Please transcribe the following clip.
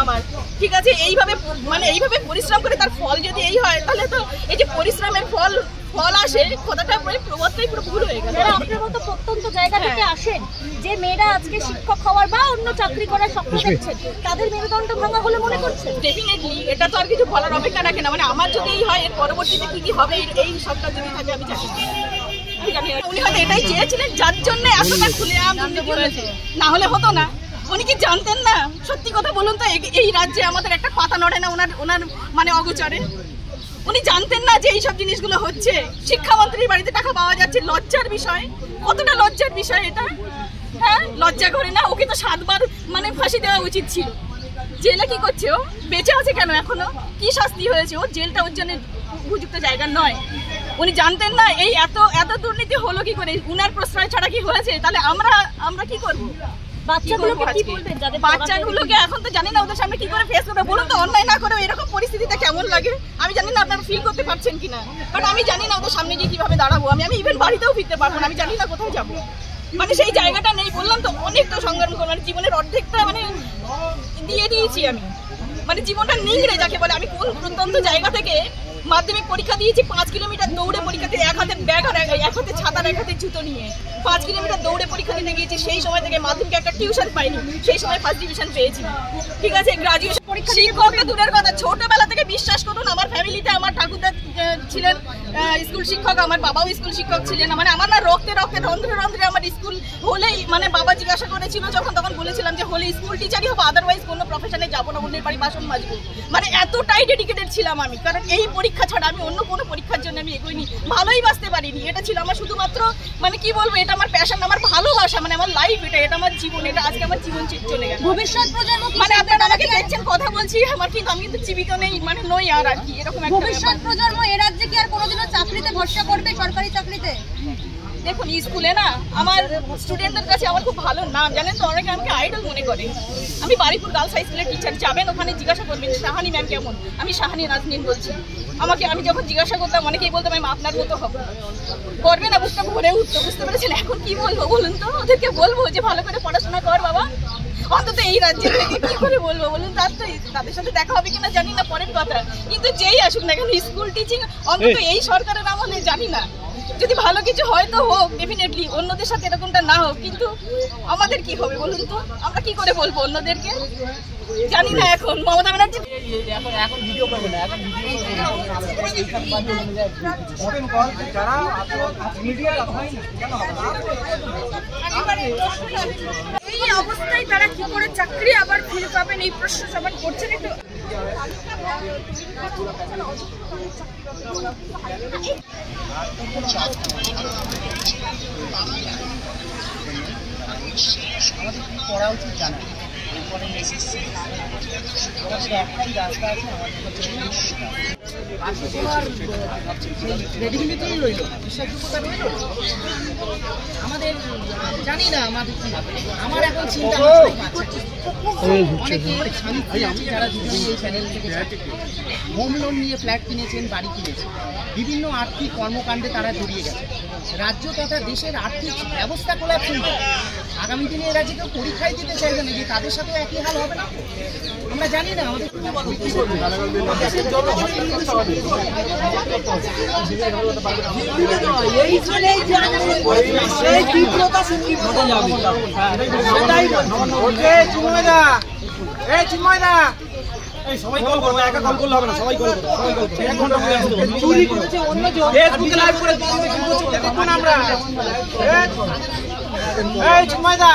আমার ঠিক আছে এইভাবে মানে এইভাবে পরিশ্রম করে তার ফল যদি এই হয় তাহলে তো এই যে পরিশ্রমের ফল আসে কথাটা প্রবাদটাই পুরো ভুল হয়ে গেল। আপনার মতো প্রত্যন্ত জায়গা থেকে আসেন যে মেয়েরা আজকে শিক্ষক হওয়ার বা অন্য চাকরি করার স্বপ্ন দেখছেন, তাদের মেরুদণ্ড ভাঙা হলে মনে করছেন? ডেফিনেটলি এটা তো আর কিছু বলার অপেক্ষা রাখে না। মানে আমার যদি এই হয় এর পরবর্তীতে কি হবে এই সবটা যদি থাকে আমি জানি উনি হয়তো এটাই চেয়েছিলেন যার জন্য এতটা খুলেআম দুর্নীতি হয়েছে, না হলে হতো না। উনি কি জানতেন না? সত্যি কথা বলুন তো, এই রাজ্যে আমাদের একটা পাতা নড়ে না ওনার মানে অগোচরে। উনি জানতেন না যে এইসব জিনিসগুলো হচ্ছে? শিক্ষামন্ত্রীর বাড়িতে টাকা পাওয়া যাচ্ছে, লজ্জার বিষয়। কতটা লজ্জার বিষয় এটা? হ্যাঁ, লজ্জা করে না? ওকে তো 7 বার মানে ফাঁসি দেওয়া উচিত ছিল। জেলে কি করছে ও? বেঁচে আছে কেন এখনো? কি শাস্তি হয়েছে? ও জেলটা ওর জন্য উপযুক্ত জায়গা নয়। উনি জানতেন না এই এত দুর্নীতি হলো কি করে? উনার প্রশ্রয় ছাড়া কি হয়েছে? তাহলে আমরা কি করবো? বাচ্চাগুলোকে এখন তো জানি না ওদের সামনে কি করে ফেস করবে। বলুন তো, অন্যায় না করে এরকম পরিস্থিতিতে কেমন লাগে? আমি জানি না আপনারা ফিল করতে পারছেন কিনা, বাট আমি জানি না ওদের সামনে গিয়ে কিভাবে দাঁড়াবো। আমি ইভেন বাড়িতেও ফিরতে পারবো না। আমি জানি না কোথায় যাবো। মানে সেই জায়গাটা নেই। বললাম তো, অনেকটা সংগ্রাম করলাম, জীবনের অর্ধেকটা মানে দিয়ে দিয়েছি আমি। মানে জীবনটা নিংড়ে যাকে বলে। আমি কোন প্রত্যন্ত জায়গা থেকে মাধ্যমিক পরীক্ষা দিয়েছি, 5 কিলোমিটার দৌড়ে পরীক্ষা দিয়ে, এক হাতে ব্যাগ আর এক হাতে ছাতার এক হাতে জুতো নিয়ে 5 কিলোমিটার দৌড়ে পরীক্ষা দিতে গিয়েছি। সেই সময় থেকে মাধ্যমিকে একটা টিউশন পাইনি, সেই সময় ফার্স্ট ডিভিশন পেয়েছি। ঠিক আছে, গ্রাজুয়েশন পরীক্ষা শিক্ষকটা দূরের কথা, ছোটবেলা থেকে বিশ্বাস করুন আমার ফ্যামিলিতে আমার ঠাকুরদা ছিলেন স্কুল শিক্ষক, আমার বাবাও স্কুল শিক্ষক ছিলেন। মানে আমার না রক্তে রক্তে রন্ধ্রে রন্ধ্রে আমার স্কুল হলেই মানে বাবা জিজ্ঞাসা করেছিল তখন বলেছিলাম যে হলে স্কুল টিচারই হবো, আদারওয়াইজ কোনো প্রফেশনে যাবো না, অন্যের বাড়ি বাসন মাজবো। মানে এতটাই ডেডিকেটেড ছিলাম আমি, কারণ এই পরীক্ষা ছাড়া আমি অন্য কোনো পরীক্ষার জন্য আমি এগোইনি, ভালোই বাঁচতে পারিনি। এটা ছিল আমার শুধুমাত্র মানে কি বলবো, এটা আমার প্যাশন, আমার ভালোবাসা, মানে আমার লাইফ, এটা আমার জীবন। এটা আজকে আমার জীবন চলে গেছে। ভবিষ্যৎ প্রজন্ম মানে আপনারা আমাকে দেখছেন কথা বলছি আমার, কিন্তু আমি কিন্তু জীবিত নেই, মানে নই আর কি এরকম একটা। ভবিষ্যৎ প্রজন্ম এ রাজ্যে কি আর কোনোদিনও চাকরিতে ভরসা করবে, সরকারি চাকরিতে? দেখুন, স্কুলে না আমার স্টুডেন্টদের কাছে আমার খুব ভালো নাম, জানেন তো, অনেকে আমাকে আইডল মনে করে। আমি বারিপুর গার্লস হাই স্কুলের টিচার, যাবেন ওখানে জিজ্ঞাসা করবেন শাহানি ম্যাম কেমন। আমি শাহানি নাজনীন বলছি। আমি যখন জিজ্ঞাসা করতাম অনেকেই বলতাম আমি আপনার মতো হবো, করবে না, বুঝতে ভরে উঠতো। বুঝতে পেরেছেন? এখন কি বলবো বলুন তো? ওদেরকে বলবো যে ভালো করে পড়াশোনা কর বাবা, অন্তত এই রাজ্যে থেকে কি করে বলবো বলুন? তাদের সাথে দেখা হবে কিনা জানি না, পরের কথা। কিন্তু যেই আসুক না কেন স্কুল টিচিং অন্তত এই সরকারের আমলে জানি না, যদি ভালো কিছু হয় তো হোক, ডেফিনেটলি অন্যদের সাথে এরকমটা না হোক। কিন্তু আমাদের কি হবে বলুন তো? আমরা কি করে বলবো অন্যদেরকে? জানি না। এখন মমতা ব্যানার্জি এখন ভিডিও করবে না, এখন এই অবস্থায় তারা কি করে চাকরি আবার ফিরে পাবেন এই প্রশ্ন সবাই করছেন। একটু আমাদের কি করা উচিত জানা, এরপরে আমাদের একটাই রাস্তা আছে, আমাদের জানি না আমাদের কি আমার এখন চিন্তা যারা এই চ্যানেল থেকে হোম লোন নিয়ে ফ্ল্যাট কিনেছেন, বাড়ি কিনেছেন, বিভিন্ন আর্থিক কর্মকাণ্ডে তারা জড়িয়ে গেছে। রাজ্য তথা দেশের আর্থিক ব্যবস্থা কোলাপস হয়ে আগামী দিনে এরা যে কেউ পরীক্ষায় দিতে চাইবে না, যে তাদের সাথে একই হাল হবে না। আমরা জানি না আমাদের সবাই কল করবো, একা কল করলে হবে না, সবাই কল করবো, সবাই কল করবো। 1 ঘন্টা পরে আসতে হবে। চুরি করেছে অন্য জন, ফেসবুকে লাইভ করে দেখুন আমরা। এই চিন্ময়দা